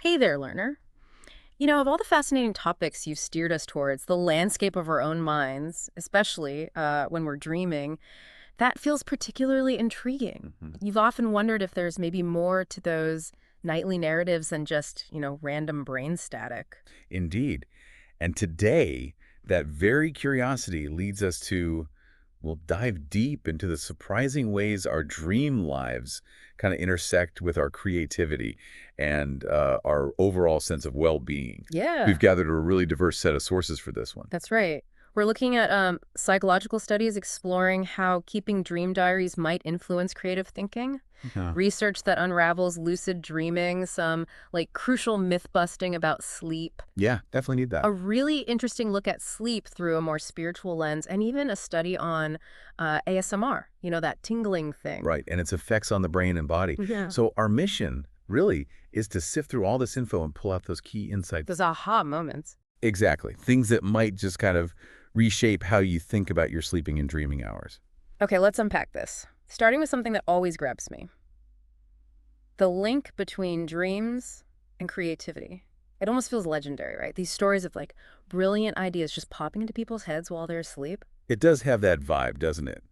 Hey there, learner. Of all the fascinating topics you've steered us towards, the landscape of our own minds, especially when we're dreaming, that feels particularly intriguing. Mhm. You've often wondered if there's maybe more to those nightly narratives than just, random brain static. Indeed. And today, that very curiosity leads us to, we'll dive deep into the surprising ways our dream lives kind of intersect with our creativity and our overall sense of well-being. We've Yeah, gathered a really diverse set of sources for this one. that's right. We're looking at psychological studies exploring how keeping dream diaries might influence creative thinking. Yeah. Research that unravels lucid dreaming, some like crucial myth busting about sleep, Yeah, definitely need that. a really interesting look at sleep through a more spiritual lens, and even a study on ASMR, that tingling thing. Right, and its effects on the brain and body. Yeah. So our mission really is to sift through all this info and pull out those key insights. Those aha moments. Exactly. Things that might just kind of reshape how you think about your sleeping and dreaming hours. Okay, let's unpack this. Starting with something that always grabs me, the link between dreams and creativity. It almost feels legendary, right? These stories of like brilliant ideas just popping into people's heads while they're asleep. It does have that vibe, doesn't it?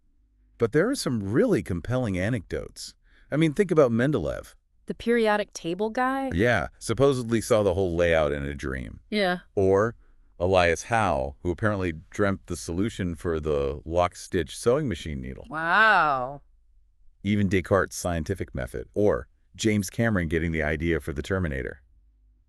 But there are some really compelling anecdotes. I mean, think about Mendeleev. The periodic table guy? Yeah, supposedly saw the whole layout in a dream. Yeah. Or Elias Howe, who apparently dreamt the solution for the lock-stitch sewing machine needle. Wow. Even Descartes' scientific method. Or James Cameron getting the idea for the Terminator.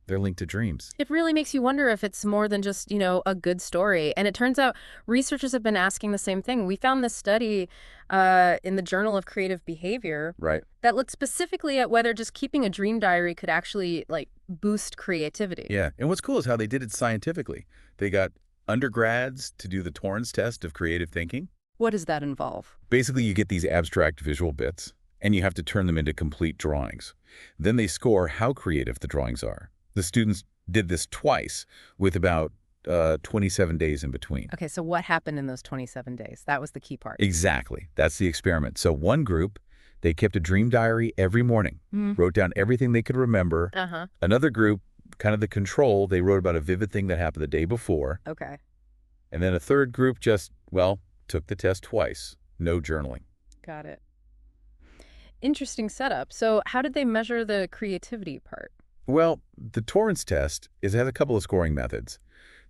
They're linked to dreams. It really makes you wonder if it's more than just, a good story. And it turns out researchers have been asking the same thing. We found this study in the Journal of Creative Behavior Right. that looked specifically at whether just keeping a dream diary could actually, like, boost creativity. Yeah, and what's cool is how they did it scientifically. They got undergrads to do the Torrance test of creative thinking. What does that involve? Basically, you get these abstract visual bits, and you have to turn them into complete drawings. Then they score how creative the drawings are. The students did this twice with about 27 days in between. Okay, so what happened in those 27 days? That was the key part. Exactly. That's the experiment. So one group, they kept a dream diary every morning, Mm. wrote down everything they could remember. Uh-huh. Another group, kind of the control, they wrote about a vivid thing that happened the day before. Okay, And then a third group just, well, took the test twice. No journaling. got it. Interesting setup. So how did they measure the creativity part? Well, the Torrance test has a couple of scoring methods.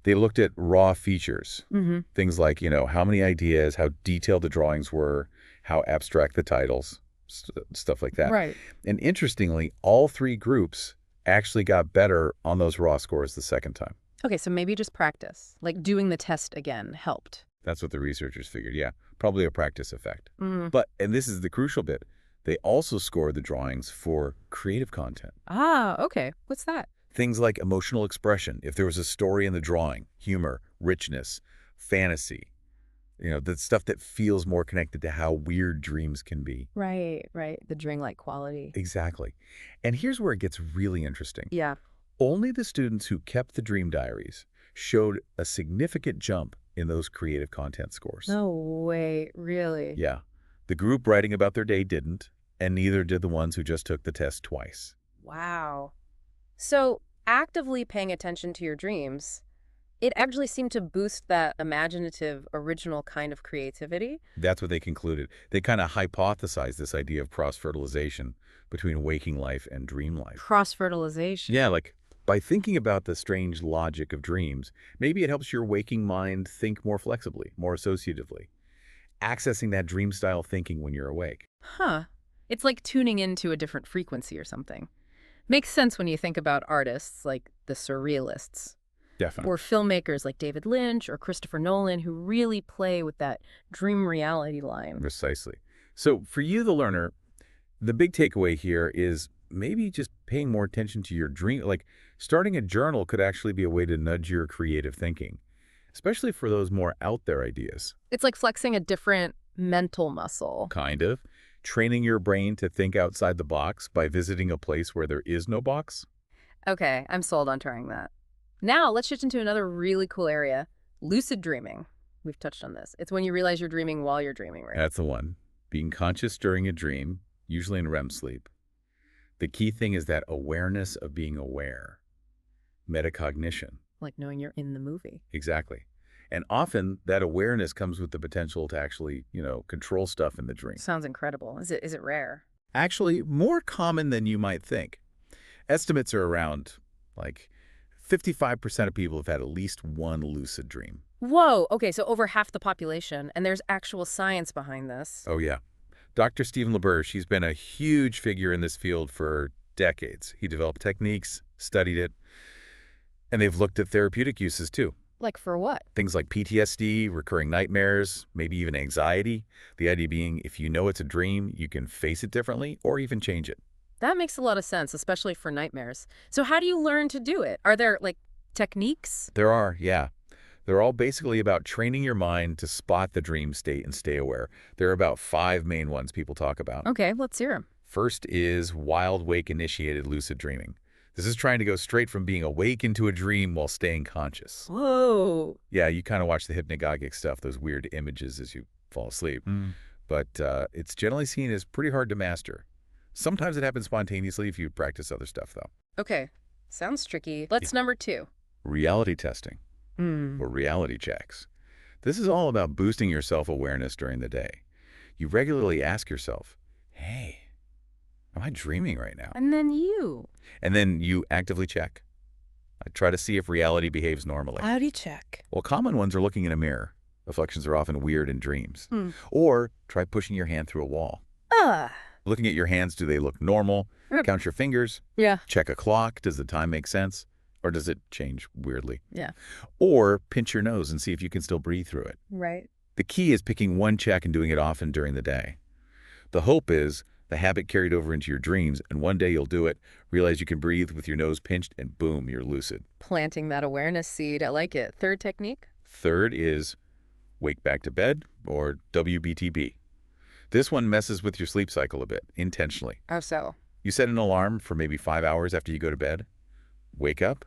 They looked at raw features, Mm-hmm. things like, how many ideas, how detailed the drawings were, how abstract the titles, stuff like that. Right. And interestingly, all three groups actually got better on those raw scores the second time. Okay, so maybe just practice, like doing the test again helped. That's what the researchers figured. Yeah, probably a practice effect. Mm. But, and this is the crucial bit, they also scored the drawings for creative content. Ah, okay. What's that? Things like emotional expression, if there was a story in the drawing, humor, richness, fantasy, the stuff that feels more connected to how weird dreams can be. Right, right. The dreamlike quality. Exactly. And here's where it gets really interesting. Yeah. Only the students who kept the dream diaries showed a significant jump in those creative content scores. No way, really? Yeah. The group writing about their day didn't, and neither did the ones who just took the test twice. Wow. So, actively paying attention to your dreams, it actually seemed to boost that imaginative, original kind of creativity. That's what they concluded. They kind of hypothesized this idea of cross-fertilization between waking life and dream life. Cross-fertilization. Yeah, like by thinking about the strange logic of dreams, maybe it helps your waking mind think more flexibly, more associatively, accessing that dream-style thinking when you're awake. Huh. It's like tuning into a different frequency or something. Makes sense when you think about artists like the surrealists Definitely. or filmmakers like David Lynch or Christopher Nolan who really play with that dream reality line. Precisely. So for you, the learner, the big takeaway here is maybe just paying more attention to your dream. Like starting a journal could actually be a way to nudge your creative thinking, especially for those more out there ideas. It's like flexing a different mental muscle. Kind of. Training your brain to think outside the box by visiting a place where there is no box. Okay, I'm sold on trying that. Now, let's shift into another really cool area, lucid dreaming. We've touched on this. It's when you realize you're dreaming while you're dreaming, right? That's the one. Being conscious during a dream, usually in REM sleep. The key thing is that awareness of being aware, metacognition. Like knowing you're in the movie. Exactly. And often that awareness comes with the potential to actually, control stuff in the dream. Sounds incredible. Is it rare? Actually, more common than you might think. Estimates are around, like, 55% of people have had at least one lucid dream. Whoa. Okay, so over half the population, and there's actual science behind this. Oh, yeah. Dr. Stephen LaBerge, he's been a huge figure in this field for decades. He developed techniques, studied it, and they've looked at therapeutic uses too. Like for what? Things like PTSD, recurring nightmares, maybe even anxiety. The idea being if you know it's a dream, you can face it differently or even change it. That makes a lot of sense, especially for nightmares. So how do you learn to do it? Are there, like, techniques? There are, yeah. They're all basically about training your mind to spot the dream state and stay aware. There are about 5 main ones people talk about. Okay, let's hear them. First is wild wake-initiated lucid dreaming. This is trying to go straight from being awake into a dream while staying conscious. Whoa. Yeah, you kind of watch the hypnagogic stuff, those weird images as you fall asleep. But it's generally seen as pretty hard to master. Sometimes it happens spontaneously if you practice other stuff, though. Okay, sounds tricky. Let's number 2. Reality testing, or reality checks. This is all about boosting your self-awareness during the day. You regularly ask yourself, hey, am I dreaming right now? And then you. And then you actively check. I try to see if reality behaves normally. How do you check? Well, common ones are looking in a mirror. Reflections are often weird in dreams. Or try pushing your hand through a wall. Ah. Looking at your hands, do they look normal? Count your fingers. Yeah. Check a clock. Does the time make sense? Or does it change weirdly? Yeah. Or pinch your nose and see if you can still breathe through it. Right. The key is picking one check and doing it often during the day. The hope is the habit carried over into your dreams, and one day you'll do it, realize you can breathe with your nose pinched, and boom, you're lucid. Planting that awareness seed. I like it. Third technique? Third is wake back to bed, or WBTB. This one messes with your sleep cycle a bit, intentionally. How so? You set an alarm for maybe 5 hours after you go to bed. Wake up.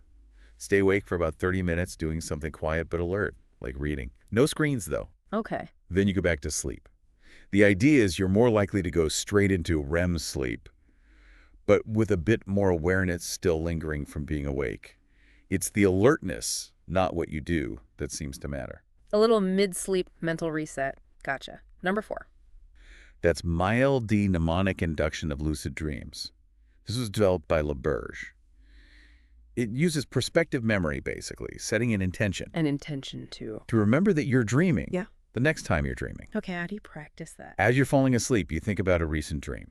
Stay awake for about 30 minutes doing something quiet but alert, like reading. No screens, though. Okay. Then you go back to sleep. The idea is you're more likely to go straight into REM sleep, but with a bit more awareness still lingering from being awake. It's the alertness, not what you do, that seems to matter. A little mid-sleep mental reset. Gotcha. Number 4. That's mild mnemonic induction of lucid dreams. This was developed by LaBerge. It uses perspective memory, basically, setting an intention. An intention to remember that you're dreaming. Yeah. The next time you're dreaming. Okay, how do you practice that? As you're falling asleep, you think about a recent dream.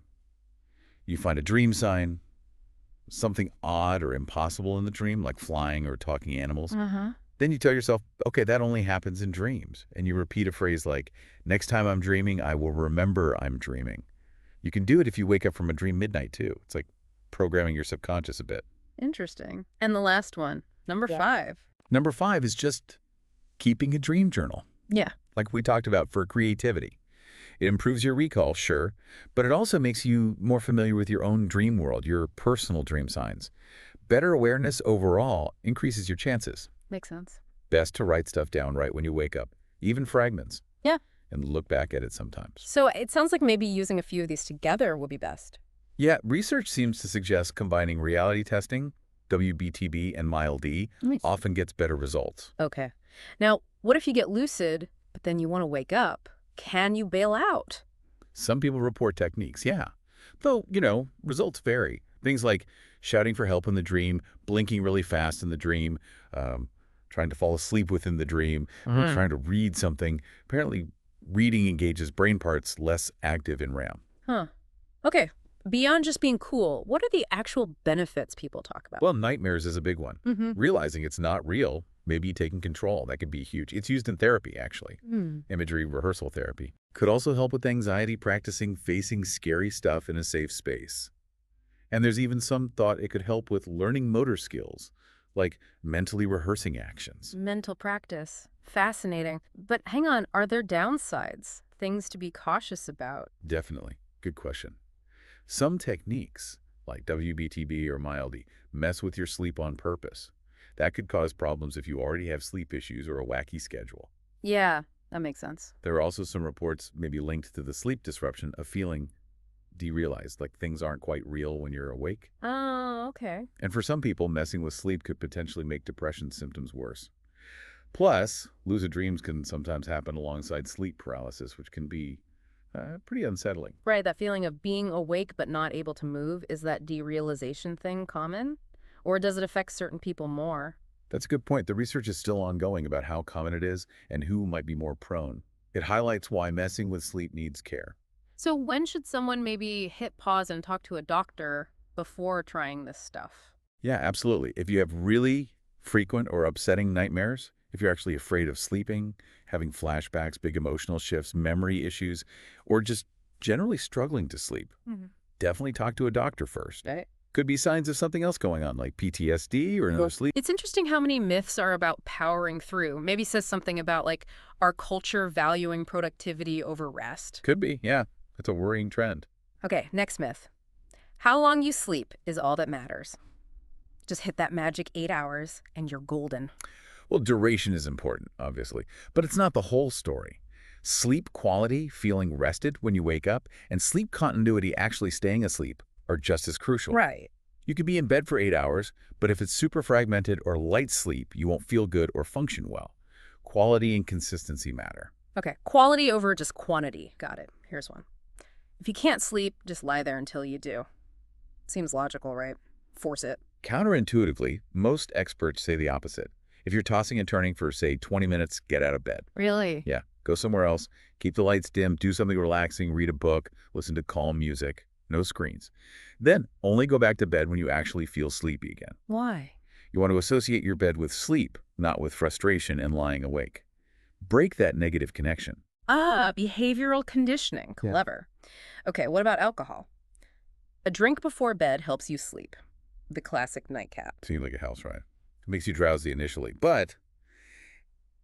You find a dream sign, something odd or impossible in the dream, like flying or talking animals. Then you tell yourself, okay, that only happens in dreams. And you repeat a phrase like, next time I'm dreaming, I will remember I'm dreaming. You can do it if you wake up from a dream midnight, too. It's like programming your subconscious a bit. Interesting. And the last one, number 5. Number 5 is just keeping a dream journal, Yeah. like we talked about for creativity. It improves your recall, sure, but it also makes you more familiar with your own dream world, your personal dream signs. Better awareness overall increases your chances. Makes sense. Best to write stuff down right when you wake up, even fragments. Yeah. And look back at it sometimes. So it sounds like maybe using a few of these together would be best. Yeah, research seems to suggest combining reality testing, WBTB, and MILD Nice. often gets better results. Okay. Now, what if you get lucid, but then you want to wake up? Can you bail out? Some people report techniques, yeah. Though, results vary. Things like shouting for help in the dream, blinking really fast in the dream, trying to fall asleep within the dream, trying to read something. Apparently, reading engages brain parts less active in REM. Huh. Okay. Beyond just being cool, what are the actual benefits people talk about? Well, nightmares is a big one. Realizing it's not real, maybe taking control, that could be huge. It's used in therapy, actually. Imagery rehearsal therapy. Could also help with anxiety, practicing facing scary stuff in a safe space. And there's even some thought it could help with learning motor skills, like mentally rehearsing actions. Mental practice. Fascinating. But hang on, are there downsides? Things to be cautious about? Definitely. Good question. Some techniques, like WBTB or MILD, mess with your sleep on purpose. That could cause problems if you already have sleep issues or a wacky schedule. Yeah, that makes sense. There are also some reports maybe linked to the sleep disruption of feeling derealized, like things aren't quite real when you're awake. Oh, okay. And for some people, messing with sleep could potentially make depression symptoms worse. Plus, lucid dreams can sometimes happen alongside sleep paralysis, which can be pretty unsettling. Right, that feeling of being awake but not able to move, is that derealization thing common? Or does it affect certain people more? That's a good point. The research is still ongoing about how common it is and who might be more prone. It highlights why messing with sleep needs care. So when should someone maybe hit pause and talk to a doctor before trying this stuff? Yeah, absolutely. If you have really frequent or upsetting nightmares, if you're actually afraid of sleeping, having flashbacks, big emotional shifts, memory issues, or just generally struggling to sleep, Mhm. definitely talk to a doctor first. Right. Could be signs of something else going on, like PTSD or another sleep. It's interesting how many myths are about powering through. Maybe says something about like our culture valuing productivity over rest. Could be, yeah. It's a worrying trend. Okay, next myth. How long you sleep is all that matters. Just hit that magic 8 hours and you're golden. Well, duration is important, obviously, but it's not the whole story. Sleep quality, feeling rested when you wake up, and sleep continuity, actually staying asleep, are just as crucial. Right. You could be in bed for 8 hours, but if it's super fragmented or light sleep, you won't feel good or function well. Quality and consistency matter. Okay, quality over just quantity. Got it. Here's one. If you can't sleep, just lie there until you do. Seems logical, right? Force it. Counterintuitively, most experts say the opposite. If you're tossing and turning for, say, 20 minutes, get out of bed. Really? Yeah, go somewhere else, keep the lights dim, do something relaxing, read a book, listen to calm music, no screens. Then only go back to bed when you actually feel sleepy again. Why? You want to associate your bed with sleep, not with frustration and lying awake. Break that negative connection. Ah, behavioral conditioning. Yeah. Clever. Okay, what about alcohol? A drink before bed helps you sleep. The classic nightcap. Seems like a house ride. It makes you drowsy initially, but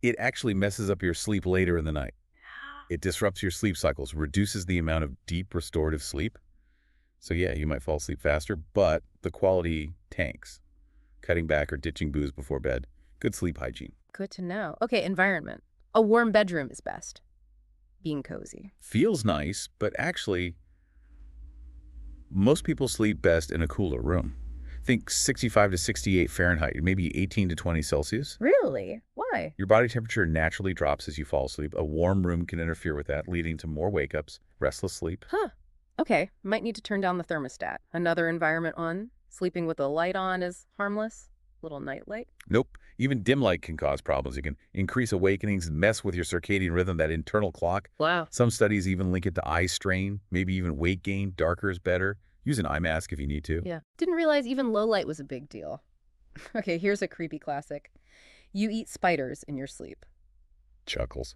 it actually messes up your sleep later in the night. It disrupts your sleep cycles, reduces the amount of deep restorative sleep. So yeah, you might fall asleep faster, but the quality tanks. Cutting back or ditching booze before bed. Good sleep hygiene. Good to know. Okay, environment. A warm bedroom is best. Being cozy. Feels nice, but actually, most people sleep best in a cooler room. Think 65 to 68 Fahrenheit, maybe 18 to 20 Celsius. Really? Why? Your body temperature naturally drops as you fall asleep. A warm room can interfere with that, leading to more wake-ups, restless sleep. Huh. Okay, might need to turn down the thermostat. Another environment on. Sleeping with a light on is harmless. Little night light. Nope. Even dim light can cause problems. It can increase awakenings, mess with your circadian rhythm, that internal clock. Wow. Some studies even link it to eye strain, maybe even weight gain. Darker is better. Use an eye mask if you need to. Yeah. Didn't realize even low light was a big deal. Okay, here's a creepy classic. You eat spiders in your sleep. Chuckles.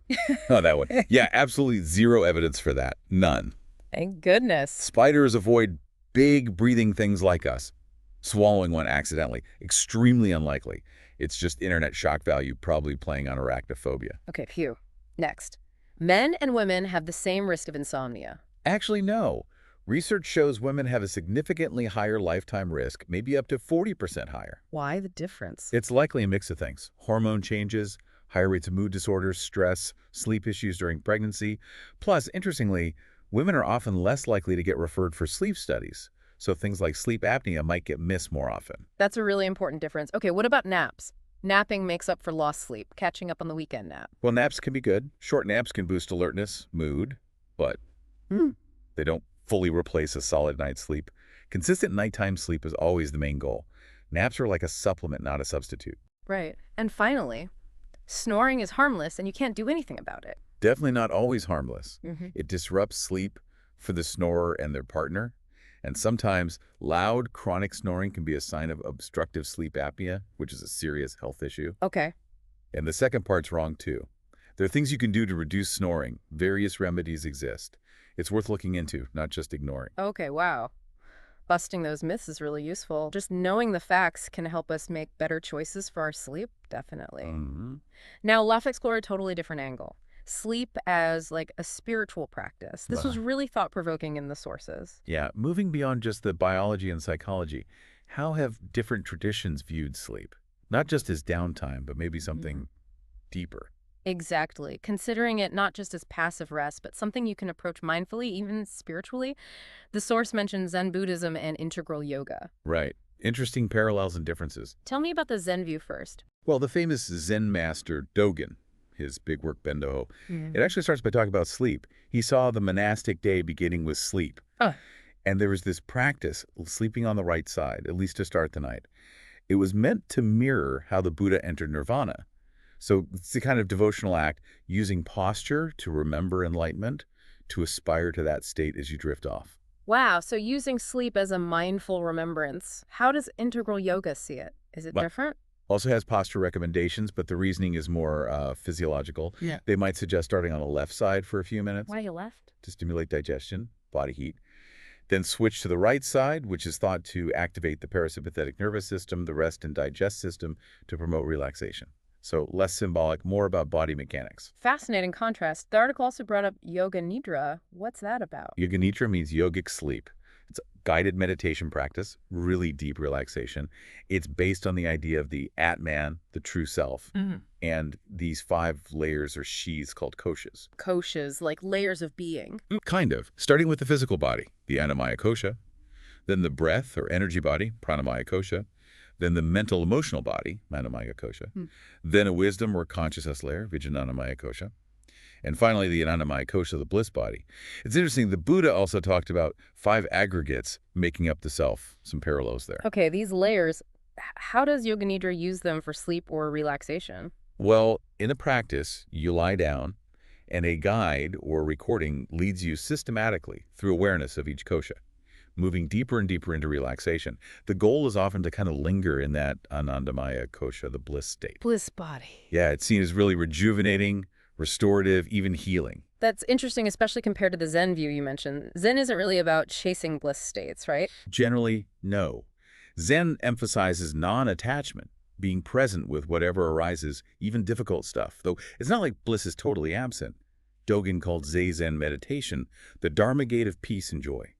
Oh, that one. Yeah, absolutely zero evidence for that. None. Thank goodness. Spiders avoid big breathing things like us. Swallowing one accidentally. Extremely unlikely. It's just internet shock value probably playing on arachnophobia. Okay, phew. Next. Men and women have the same risk of insomnia. Actually, no. Research shows women have a significantly higher lifetime risk, maybe up to 40% higher. Why the difference? It's likely a mix of things. Hormone changes, higher rates of mood disorders, stress, sleep issues during pregnancy. Plus, interestingly, women are often less likely to get referred for sleep studies. So things like sleep apnea might get missed more often. That's a really important difference. Okay, what about naps? Napping makes up for lost sleep, catching up on the weekend nap. Well, naps can be good. Short naps can boost alertness, mood, but they don't fully replace a solid night's sleep. Consistent nighttime sleep is always the main goal. Naps are like a supplement, not a substitute. Right. And finally, snoring is harmless and you can't do anything about it. Definitely not always harmless. Mm-hmm. It disrupts sleep for the snorer and their partner. And sometimes loud, chronic snoring can be a sign of obstructive sleep apnea, which is a serious health issue. Okay. And the second part's wrong, too. There are things you can do to reduce snoring. Various remedies exist. It's worth looking into, not just ignoring. Okay, wow. Busting those myths is really useful. Just knowing the facts can help us make better choices for our sleep, definitely. Now, let's explore a totally different angle. Sleep as like a spiritual practice. This was really thought-provoking in the sources. Yeah, moving beyond just the biology and psychology, how have different traditions viewed sleep? Not just as downtime, but maybe something deeper. Exactly. Considering it not just as passive rest, but something you can approach mindfully, even spiritually. The source mentions Zen Buddhism and integral yoga. Right. Interesting parallels and differences. Tell me about the Zen view first. Well, the famous Zen master Dogen, his big work Bendoho, it Mm. actually starts by talking about sleep. He saw the monastic day beginning with sleep. Oh, And there was this practice, sleeping on the right side, at least to start the night. It was meant to mirror how the Buddha entered nirvana. So it's a kind of devotional act using posture to remember enlightenment, to aspire to that state as you drift off. wow. So using sleep as a mindful remembrance. How does integral yoga see it? Is it But different? also has posture recommendations, but the reasoning is more physiological. Yeah. They might suggest starting on the left side for a few minutes Why you left? to stimulate digestion, body heat. Then switch to the right side, which is thought to activate the parasympathetic nervous system, the rest and digest system to promote relaxation. So less symbolic, more about body mechanics. Fascinating contrast. The article also brought up yoga nidra. What's that about? Yoga Nidra means yogic sleep. It's a guided meditation practice, really deep relaxation. It's based on the idea of the Atman, the true self, and these 5 layers or sheaths called koshas. Koshas, like layers of being. Kind of. Starting with the physical body, the Annamaya kosha, then the breath or energy body, Pranamaya kosha, then the mental emotional body, Manomaya kosha, then a wisdom or consciousness layer, Vijnanamaya kosha, and finally the Anandamaya kosha, the bliss body. It's interesting, the Buddha also talked about 5 aggregates making up the self, some parallels there. Okay, these layers, how does yoga nidra use them for sleep or relaxation? Well, in the practice, you lie down, and a guide or recording leads you systematically through awareness of each kosha, moving deeper and deeper into relaxation. The goal is often to kind of linger in that Anandamaya kosha, the bliss state. Bliss body. Yeah, it's seen as really rejuvenating, restorative, even healing. That's interesting, especially compared to the Zen view you mentioned. Zen isn't really about chasing bliss states, right? Generally, no. Zen emphasizes non-attachment, being present with whatever arises, even difficult stuff, though it's not like bliss is totally absent. Dogen called Zazen meditation the Dharma gate of peace and joy.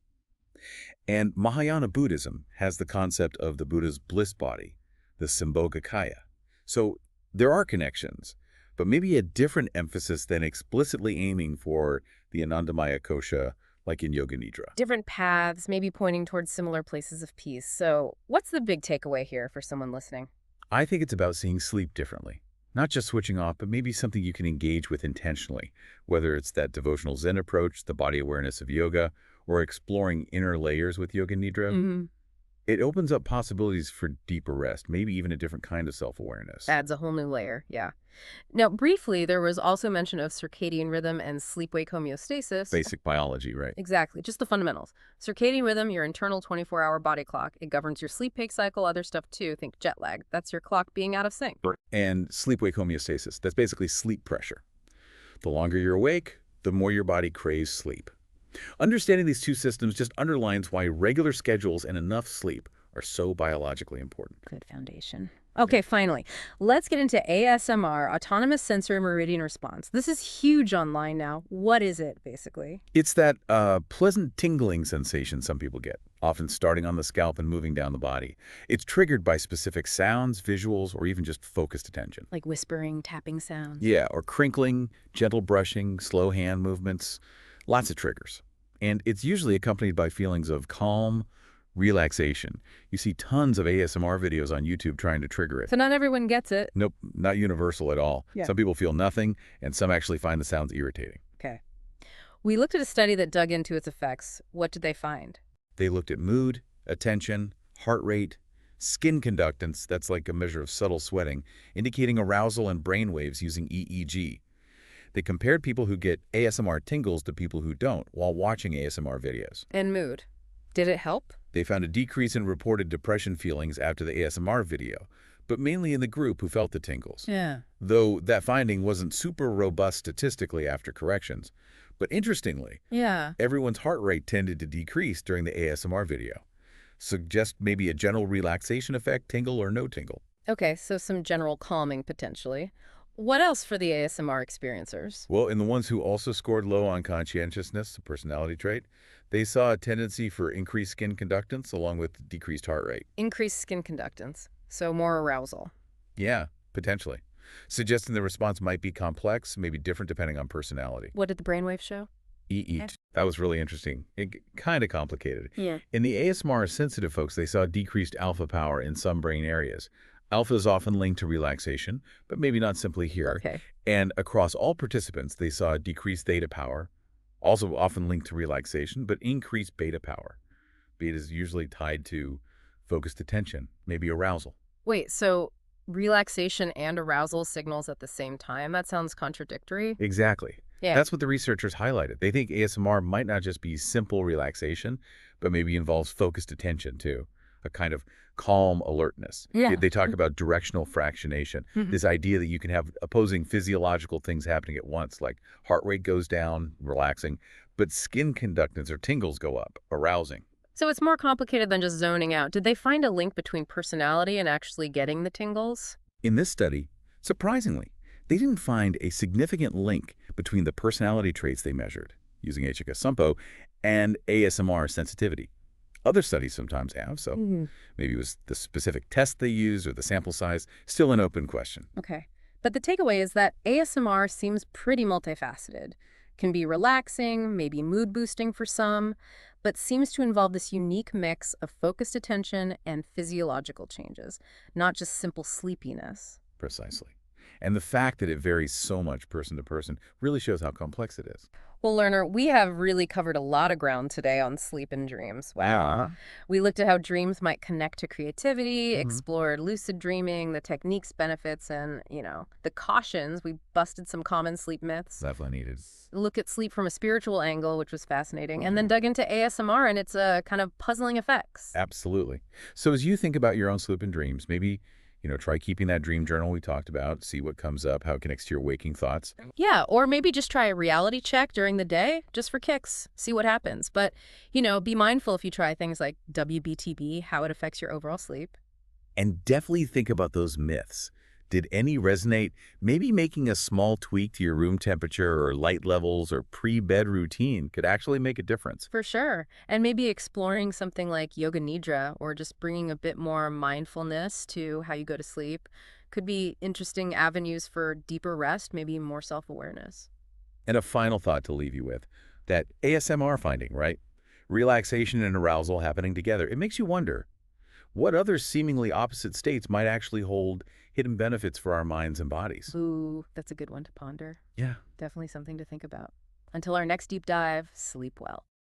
And Mahayana Buddhism has the concept of the Buddha's bliss body, the Sambhogakaya. So there are connections, but maybe a different emphasis than explicitly aiming for the Anandamaya kosha like in Yoga Nidra. Different paths, maybe pointing towards similar places of peace. So what's the big takeaway here for someone listening? I think it's about seeing sleep differently. Not just switching off, but maybe something you can engage with intentionally, whether it's that devotional Zen approach, the body awareness of yoga, or exploring inner layers with Yoga Nidra. It opens up possibilities for deeper rest, maybe even a different kind of self-awareness. Adds a whole new layer, yeah. Now, briefly, there was also mention of circadian rhythm and sleep-wake homeostasis. Basic biology, right? Exactly, just the fundamentals. Circadian rhythm, your internal 24-hour body clock. It governs your sleep-wake cycle, other stuff too. Think jet lag. That's your clock being out of sync. And sleep-wake homeostasis, that's basically sleep pressure. The longer you're awake, the more your body craves sleep. Understanding these two systems just underlines why regular schedules and enough sleep are so biologically important. Good foundation. Okay, finally, let's get into ASMR, Autonomous Sensory Meridian Response. This is huge online now. What is it, basically? It's that pleasant tingling sensation some people get, often starting on the scalp and moving down the body. It's triggered by specific sounds, visuals, or even just focused attention. Like whispering, tapping sounds? Yeah, or crinkling, gentle brushing, slow hand movements, lots of triggers. And it's usually accompanied by feelings of calm, relaxation. You see tons of ASMR videos on YouTube trying to trigger it. So not everyone gets it. Nope, not universal at all. Yeah. Some people feel nothing, and some actually find the sounds irritating. Okay. We looked at a study that dug into its effects. What did they find? They looked at mood, attention, heart rate, skin conductance, that's like a measure of subtle sweating, indicating arousal and brain waves using EEG. They compared people who get ASMR tingles to people who don't while watching ASMR videos. And mood. Did it help? They found a decrease in reported depression feelings after the ASMR video, but mainly in the group who felt the tingles. Yeah. Though that finding wasn't super robust statistically after corrections. But interestingly, Yeah. everyone's heart rate tended to decrease during the ASMR video. Suggest maybe a general relaxation effect, tingle or no tingle. Okay, so some general calming potentially. What else for the ASMR experiencers? Well, in the ones who also scored low on conscientiousness, a personality trait, they saw a tendency for increased skin conductance along with decreased heart rate. Increased skin conductance, so more arousal. Yeah, potentially. suggesting the response might be complex, maybe different depending on personality. What did the brainwave show? Eat. That was really interesting. It kind of complicated. Yeah. In the ASMR-sensitive folks, they saw decreased alpha power in some brain areas. Alpha is often linked to relaxation, but maybe not simply here. Okay. And across all participants, they saw decreased theta power, also often linked to relaxation, but increased beta power. Beta is usually tied to focused attention, maybe arousal. Wait, so relaxation and arousal signals at the same time? That sounds contradictory. Exactly. Yeah. That's what the researchers highlighted. They think ASMR might not just be simple relaxation, but maybe involves focused attention too, a kind of calm alertness. They Yeah. they talk about directional fractionation, Mhm. this idea that you can have opposing physiological things happening at once, like heart rate goes down, relaxing, but skin conductance or tingles go up, arousing. So it's more complicated than just zoning out. Did they find a link between personality and actually getting the tingles? In this study, surprisingly, they didn't find a significant link between the personality traits they measured, using HK-Sumpo, and ASMR sensitivity. Other studies sometimes have, so Mhm. maybe it was the specific test they used or the sample size, still an open question. Okay. But the takeaway is that ASMR seems pretty multifaceted. Can be relaxing, maybe mood boosting for some, but seems to involve this unique mix of focused attention and physiological changes, not just simple sleepiness. Precisely. And the fact that it varies so much person to person really shows how complex it is. Well, learner, we have really covered a lot of ground today on sleep and dreams. Wow. We looked at how dreams might connect to creativity, Mhm. explored lucid dreaming, the techniques, benefits, and, the cautions. We busted some common sleep myths. Definitely needed. Look at sleep from a spiritual angle, which was fascinating, and then dug into ASMR and its kind of puzzling effects. Absolutely. So as you think about your own sleep and dreams, maybe, try keeping that dream journal we talked about, see what comes up, how it connects to your waking thoughts. Yeah, or maybe just try a reality check during the day, just for kicks, see what happens. But, be mindful if you try things like WBTB, how it affects your overall sleep. And definitely think about those myths. Did any resonate? Maybe making a small tweak to your room temperature or light levels or pre-bed routine could actually make a difference. For sure. And maybe exploring something like yoga nidra or just bringing a bit more mindfulness to how you go to sleep could be interesting avenues for deeper rest, maybe more self-awareness. And a final thought to leave you with, that ASMR finding, right? Relaxation and arousal happening together. It makes you wonder, what other seemingly opposite states might actually hold hidden benefits for our minds and bodies? Ooh, that's a good one to ponder. Yeah. Definitely something to think about. Until our next deep dive, sleep well.